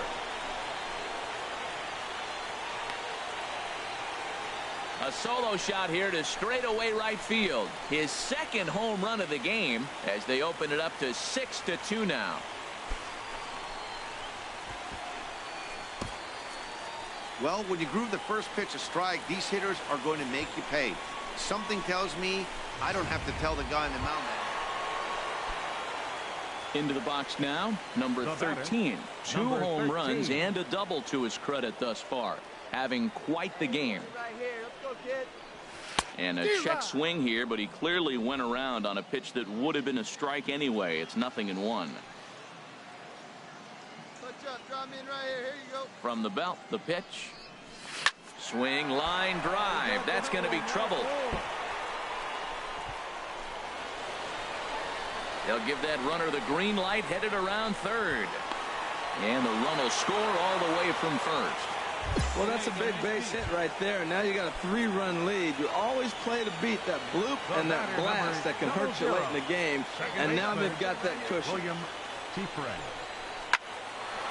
A solo shot here to straightaway right field. His second home run of the game, as they open it up to 6-2 now. Well, when you groove the first pitch a strike, these hitters are going to make you pay. Something tells me I don't have to tell the guy in the mound that. Into the box now, number 13. Two home runs and a double to his credit thus far. Having quite the game. Right here. Let's go, kid. And a check swing here, but he clearly went around on a pitch that would have been a strike anyway. It's 0-1. Drop me in right here. Here you go. From the belt, the pitch. Swing, line drive. That's going to be trouble. They'll give that runner the green light, headed around third. And the run will score all the way from first. Well, that's a big base hit right there. And now you got a 3-run lead. You always play to beat that bloop and that blast that can hurt you late in the game. And now they've got that cushion.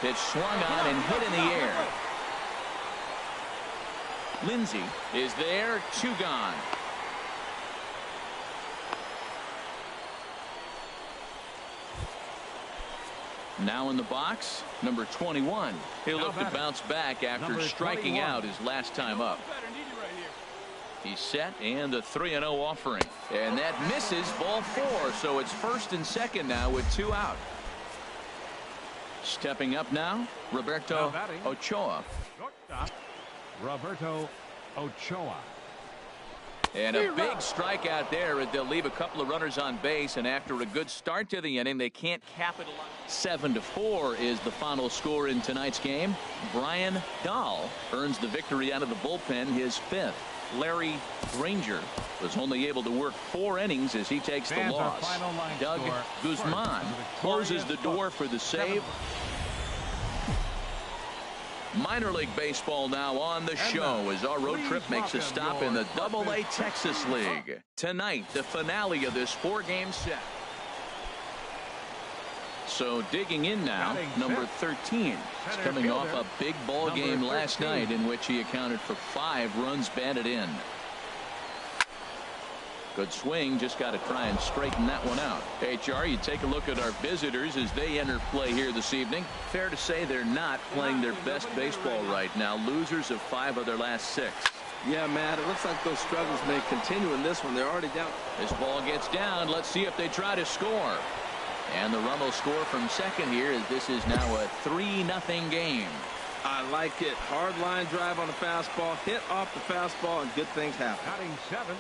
Pitch swung on and hit in the air. Lindsey is there, 2 gone. Now in the box, number 21. He'll look to bounce back after striking out his last time up. He's set and the 3-0 offering. And that misses, ball 4. So it's first and second now with 2 out. Stepping up now, Roberto Ochoa. Roberto Ochoa. And a big strikeout there. They'll leave a couple of runners on base, and after a good start to the inning, they can't capitalize. 7-4 is the final score in tonight's game. Brian Dahl earns the victory out of the bullpen, his 5th. Larry Granger was only able to work 4 innings as he takes the loss. Doug Guzman closes the door for the save. Minor League Baseball now on the show as our road trip makes a stop in the AA Texas League. Tonight, the finale of this 4-game set. So digging in now, number 13. He's coming off a big ball game last night in which he accounted for 5 runs batted in. Good swing, just got to try and straighten that one out. HR, you take a look at our visitors as they enter play here this evening. Fair to say they're not playing their best baseball right now. Losers of 5 of their last 6. Yeah, Matt, it looks like those struggles may continue in this one. They're already down. This ball gets down. Let's see if they try to score. And the run will score from second here as this is now a 3-0 game. I like it. Hard line drive on the fastball. Hit off the fastball and good things happen. Batting 7.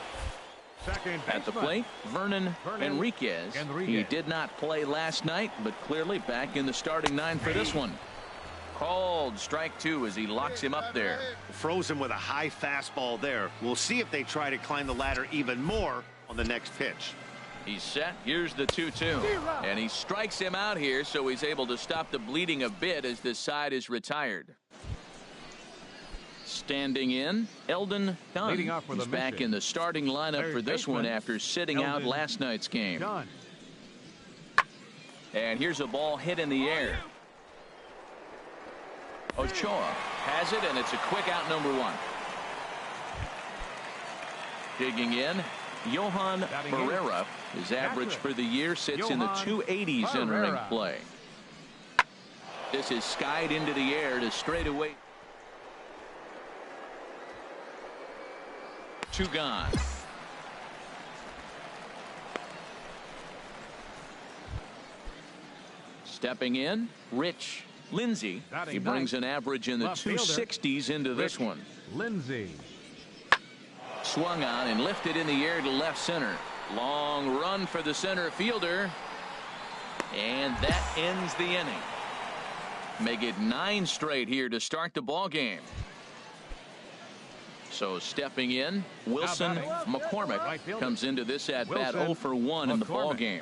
At the plate, Vernon Enriquez. He did not play last night, but clearly back in the starting 9 for this one. Called strike 2 as he locks him up there. Frozen with a high fastball there. We'll see if they try to climb the ladder even more on the next pitch. He's set. Here's the 2-2. And he strikes him out here, so he's able to stop the bleeding a bit as this side is retired. Standing in, Eldon Dunn. He's back in the starting lineup for this one after sitting out last night's game. And here's a ball hit in the air. Ochoa has it, and it's a quick out, number 1. Digging in, Johan Barrera. His average for the year sits in the 280s entering play. This is skied into the air to straightaway. 2 gone. Stepping in, Rich Lindsey. He brings an average in the 260s into this one. Lindsey. Swung on and lifted in the air to left center. Long run for the center fielder. And that ends the inning. Make it 9 straight here to start the ball game. So stepping in, Wilson McCormick comes into this at bat 0 for 1 in the ball game.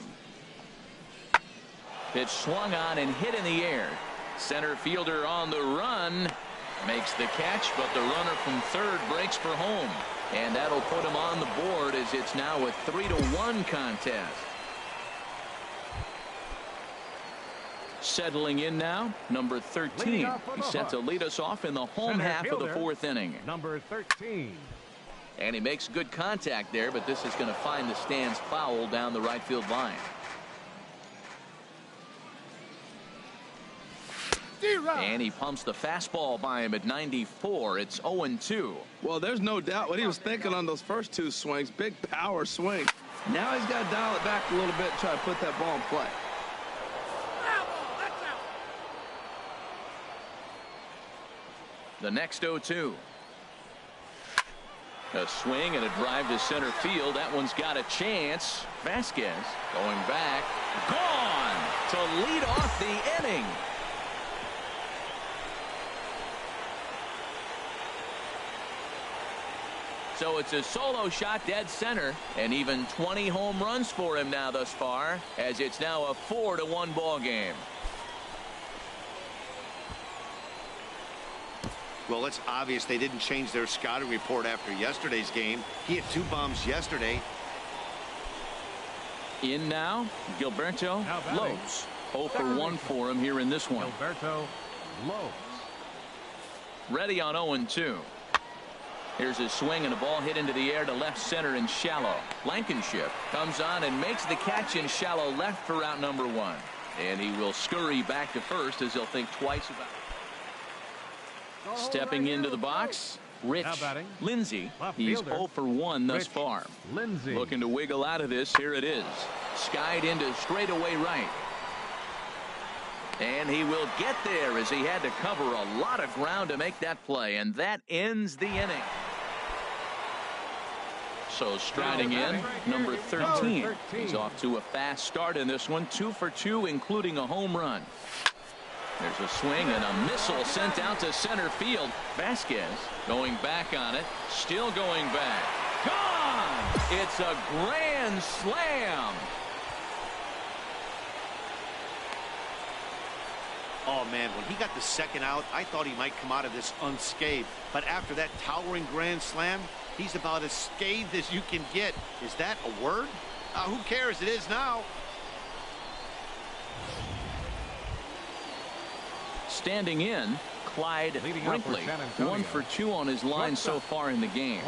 Pitch swung on and hit in the air. Center fielder on the run makes the catch, but the runner from third breaks for home, and that'll put him on the board as it's now a 3-1 contest. Settling in now, number 13. He's set to lead us off in the home half of the 4th inning. Number 13. And he makes good contact there, but this is going to find the stands foul down the right field line. And he pumps the fastball by him at 94. It's 0-2. Well, there's no doubt what he was thinking on those first two swings. Big power swing. Now he's got to dial it back a little bit and try to put that ball in play. The next 0-2. A swing and a drive to center field. That one's got a chance. Vasquez going back. Gone to lead off the inning. So it's a solo shot dead center, and even 20 home runs for him now thus far, as it's now a 4-1 ball game. Well, it's obvious they didn't change their scouting report after yesterday's game. He had 2 bombs yesterday. In now, Gilberto Lopes. 0 for 1 for him here in this one. Gilberto Lopes. Ready on 0-2. Here's a swing and a ball hit into the air to left center and shallow. Blankenship comes on and makes the catch in shallow left for out number 1. And he will scurry back to first as he'll think twice about it. Stepping into the box, Rich Lindsay. He's 0 for 1 thus far. Lindsay. Looking to wiggle out of this. Here it is. Skied into straightaway right. And he will get there as he had to cover a lot of ground to make that play. And that ends the inning. So striding in, number 13. He's off to a fast start in this one. 2 for 2, including a home run. There's a swing and a missile sent out to center field. Vasquez going back on it. Still going back. Gone! It's a grand slam. Oh, man, when he got the second out, I thought he might come out of this unscathed. But after that towering grand slam, he's about as scathed as you can get. Is that a word? Who cares? It is now. Standing in, Clyde Brinkley. 1 for 2 on his line so far in the game.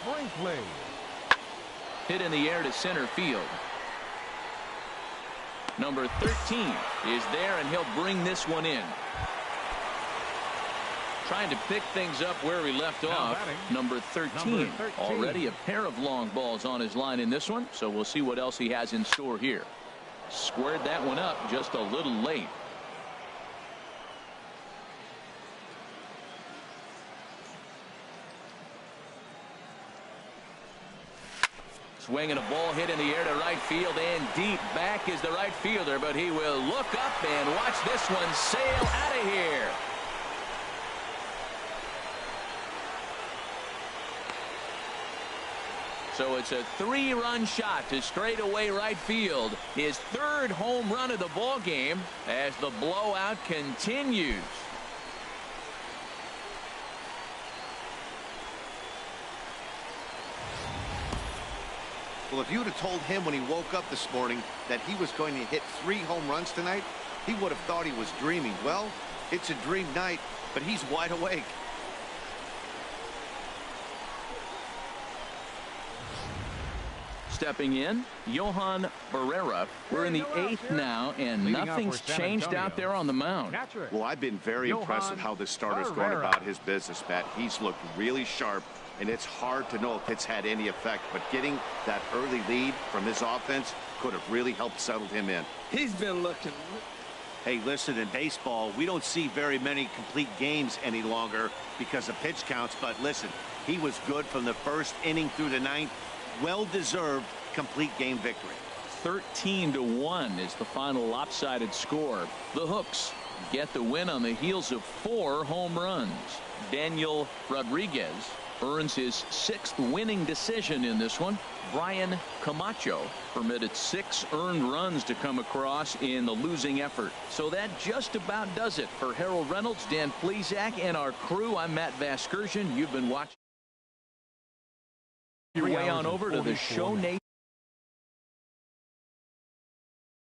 Brinkley. Hit in the air to center field. Number 13 is there, and he'll bring this one in. Trying to pick things up where he left off. Number 13. Already a pair of long balls on his line in this one, so we'll see what else he has in store here. Squared that one up just a little late. Swing and a ball hit in the air to right field, and deep back is the right fielder, but he will look up and watch this one sail out of here. So it's a 3-run shot to straightaway right field. His 3rd home run of the ball game as the blowout continues. Well, if you would have told him when he woke up this morning that he was going to hit 3 home runs tonight, he would have thought he was dreaming. Well, it's a dream night, but he's wide awake. Stepping in, Johan Barrera. We're in the 8th now, and nothing's changed out there on the mound. Well, I've been very impressed with how this starter's going about his business, Pat. He's looked really sharp, and it's hard to know if it's had any effect, but getting that early lead from his offense could have really helped settle him in. He's been looking. Hey, listen, in baseball, we don't see very many complete games any longer because of pitch counts, but listen, he was good from the 1st inning through the 9th. Well-deserved complete game victory. 13-1 is the final lopsided score. The Hooks get the win on the heels of 4 home runs. Daniel Rodriguez earns his 6th winning decision in this one. Brian Camacho permitted 6 earned runs to come across in the losing effort. So that just about does it for Harold Reynolds, Dan Plesac, and our crew. I'm Matt Vasgersian. You've been watching your way on over to the Show Nation.